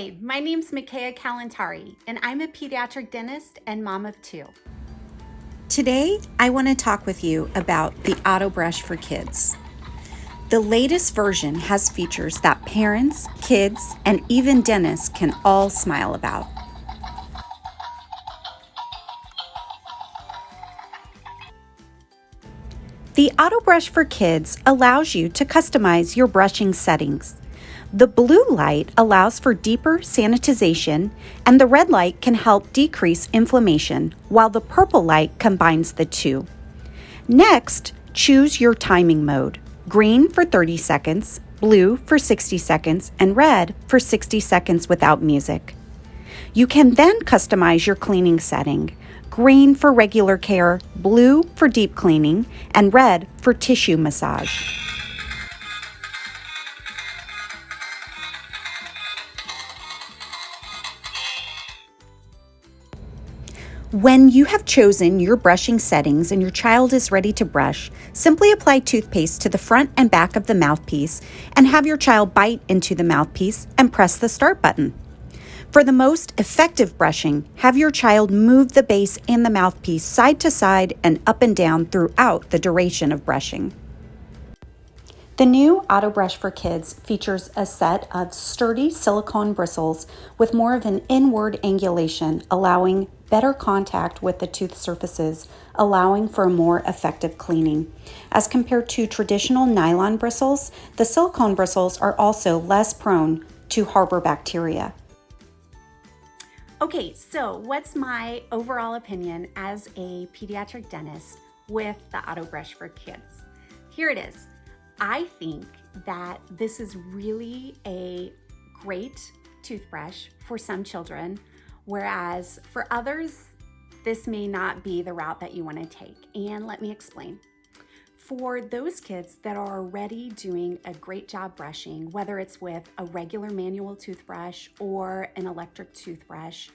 Hi, my name's Makaya Kalantari, and I'm a pediatric dentist and mom of two. Today, I want to talk with you about the AutoBrush for Kids. The latest version has features that parents, kids, and even dentists can all smile about. The AutoBrush for Kids allows you to customize your brushing settings. The blue light allows for deeper sanitization, and the red light can help decrease inflammation, while the purple light combines the two. Next, choose your timing mode: green for 30 seconds, blue for 60 seconds, and red for 60 seconds without music. You can then customize your cleaning setting: green for regular care, blue for deep cleaning, and red for tissue massage. When you have chosen your brushing settings and your child is ready to brush, simply apply toothpaste to the front and back of the mouthpiece and have your child bite into the mouthpiece and press the start button. For the most effective brushing, have your child move the base and the mouthpiece side to side and up and down throughout the duration of brushing. The new AutoBrush for Kids features a set of sturdy silicone bristles with more of an inward angulation, allowing better contact with the tooth surfaces, allowing for a more effective cleaning. As compared to traditional nylon bristles, the silicone bristles are also less prone to harbor bacteria. Okay, so what's my overall opinion as a pediatric dentist with the AutoBrush for Kids? Here it is. I think that this is really a great toothbrush for some children, whereas for others, this may not be the route that you want to take. And let me explain. For those kids that are already doing a great job brushing, whether it's with a regular manual toothbrush or an electric toothbrush,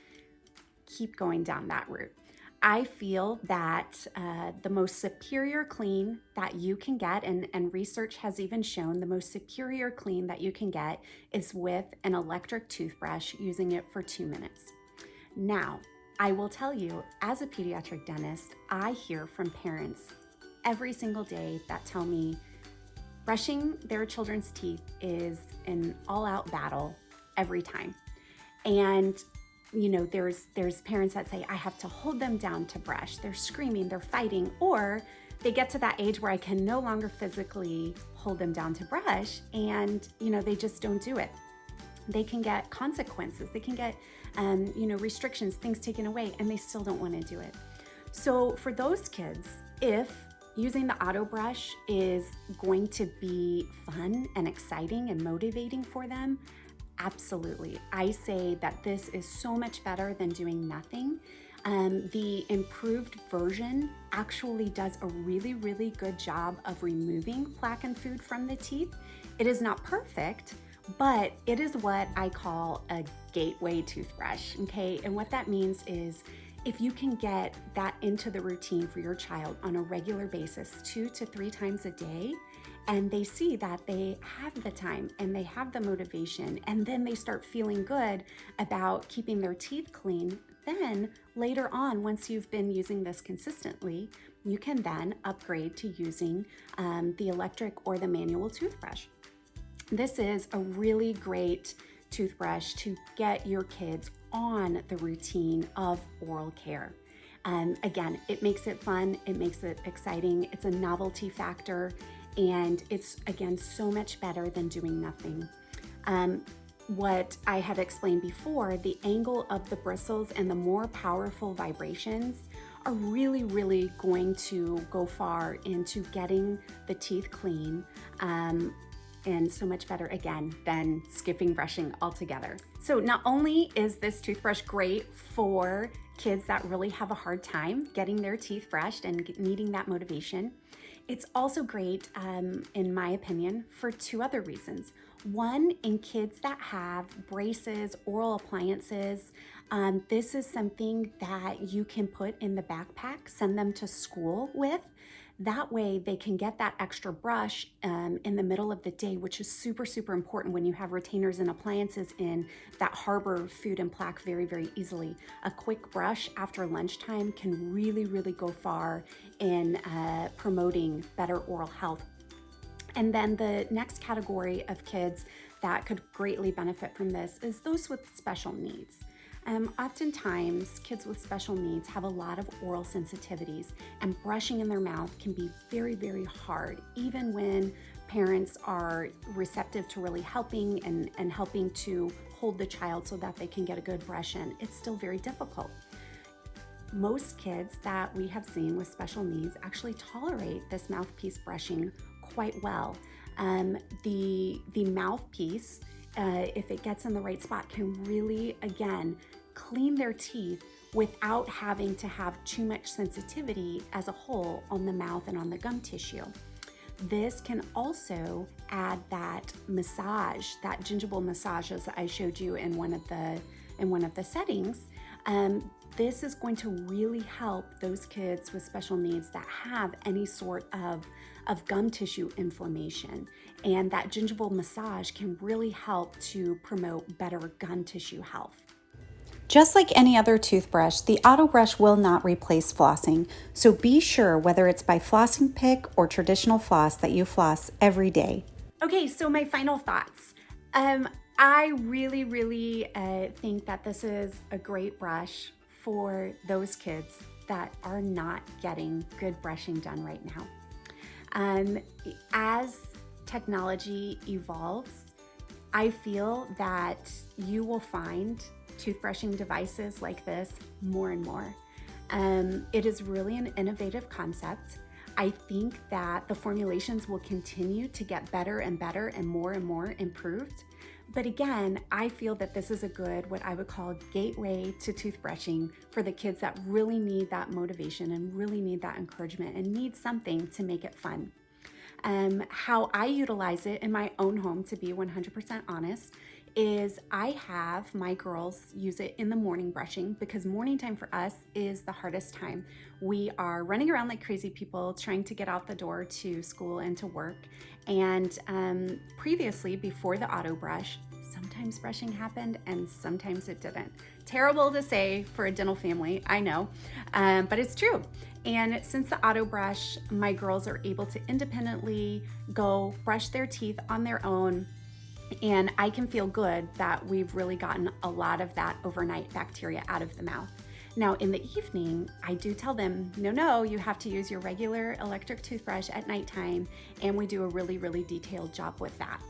keep going down that route. I feel that the most superior clean that you can get, and research has even shown the most superior clean that you can get is with an electric toothbrush, using it for 2 minutes. Now, I will tell you, as a pediatric dentist, I hear from parents every single day that tell me brushing their children's teeth is an all-out battle every time. And there's parents that say, I have to hold them down to brush. They're screaming, they're fighting, or they get to that age where I can no longer physically hold them down to brush, and they just don't do it. They can get consequences. They can get restrictions, things taken away, and they still don't want to do it. So for those kids, if using the AutoBrush is going to be fun and exciting and motivating for them, absolutely. I say that this is so much better than doing nothing. The improved version actually does a really, really good job of removing plaque and food from the teeth. It is not perfect, but it is what I call a gateway toothbrush, okay? And what that means is if you can get that into the routine for your child on a regular basis, 2 to 3 times a day, and they see that they have the time and they have the motivation, and then they start feeling good about keeping their teeth clean, then later on, once you've been using this consistently, you can then upgrade to using the electric or the manual toothbrush. This is a really great toothbrush to get your kids on the routine of oral care. Again, it makes it fun, it makes it exciting, it's a novelty factor, and it's, again, so much better than doing nothing. What I had explained before, the angle of the bristles and the more powerful vibrations are really, really going to go far into getting the teeth clean, and so much better, again, than skipping brushing altogether. So not only is this toothbrush great for kids that really have a hard time getting their teeth brushed and needing that motivation, it's also great, in my opinion, for 2 other reasons. One, in kids that have braces, oral appliances, this is something that you can put in the backpack, send them to school with. That way they can get that extra brush in the middle of the day, which is super, super important when you have retainers and appliances in that harbor food and plaque very, very easily. A quick brush after lunchtime can really, really go far in promoting better oral health. And then the next category of kids that could greatly benefit from this is those with special needs. Oftentimes, kids with special needs have a lot of oral sensitivities, and brushing in their mouth can be very, very hard, even when parents are receptive to really helping and helping to hold the child so that they can get a good brush in. It's still very difficult. Most kids that we have seen with special needs actually tolerate this mouthpiece brushing quite well. The mouthpiece, if it gets in the right spot, can really, again, clean their teeth without having to have too much sensitivity as a whole on the mouth and on the gum tissue. This can also add that massage, that gingival massage as I showed you in one of the settings. This is going to really help those kids with special needs that have any sort of gum tissue inflammation. And that gingival massage can really help to promote better gum tissue health. Just like any other toothbrush, the AutoBrush will not replace flossing, so be sure whether it's by flossing pick or traditional floss that you floss every day. Okay, so my final thoughts. I really, really think that this is a great brush for those kids that are not getting good brushing done right now. As technology evolves, I feel that you will find toothbrushing devices like this more and more. It is really an innovative concept. I think that the formulations will continue to get better and better and more improved. But again, I feel that this is a good, what I would call gateway to toothbrushing for the kids that really need that motivation and really need that encouragement and need something to make it fun. How I utilize it in my own home, to be 100% honest, is I have my girls use it in the morning brushing, because morning time for us is the hardest time. We are running around like crazy people trying to get out the door to school and to work. And previously, before the AutoBrush, sometimes brushing happened and sometimes it didn't. Terrible to say for a dental family, I know, but it's true. And since the AutoBrush, my girls are able to independently go brush their teeth on their own, and I can feel good that we've really gotten a lot of that overnight bacteria out of the mouth. Now in the evening, I do tell them, no, you have to use your regular electric toothbrush at nighttime, and we do a really, really detailed job with that.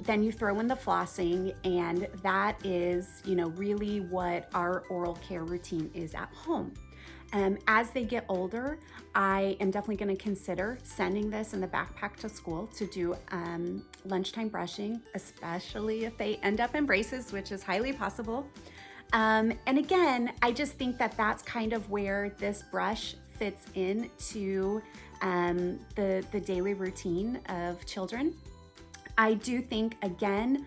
Then you throw in the flossing, and that is, really what our oral care routine is at home. As they get older, I am definitely going to consider sending this in the backpack to school to do lunchtime brushing, especially if they end up in braces, which is highly possible. And again, I just think that that's kind of where this brush fits into the daily routine of children. I do think, again,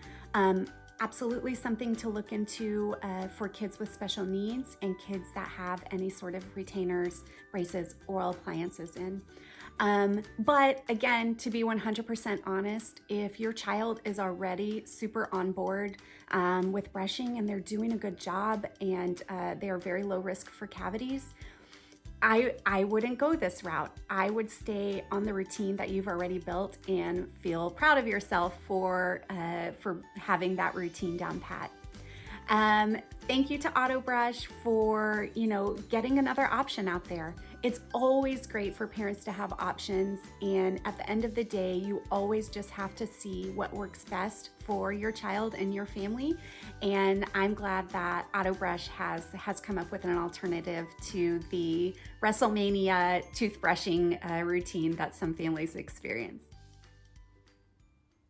absolutely something to look into for kids with special needs and kids that have any sort of retainers, braces, oral appliances in. But again, to be 100% honest, if your child is already super on board with brushing and they're doing a good job and they are very low risk for cavities, I wouldn't go this route. I would stay on the routine that you've already built and feel proud of yourself for having that routine down pat. Thank you to AutoBrush for, getting another option out there. It's always great for parents to have options, and at the end of the day, you always just have to see what works best for your child and your family. And I'm glad that AutoBrush has come up with an alternative to the WrestleMania toothbrushing routine that some families experience.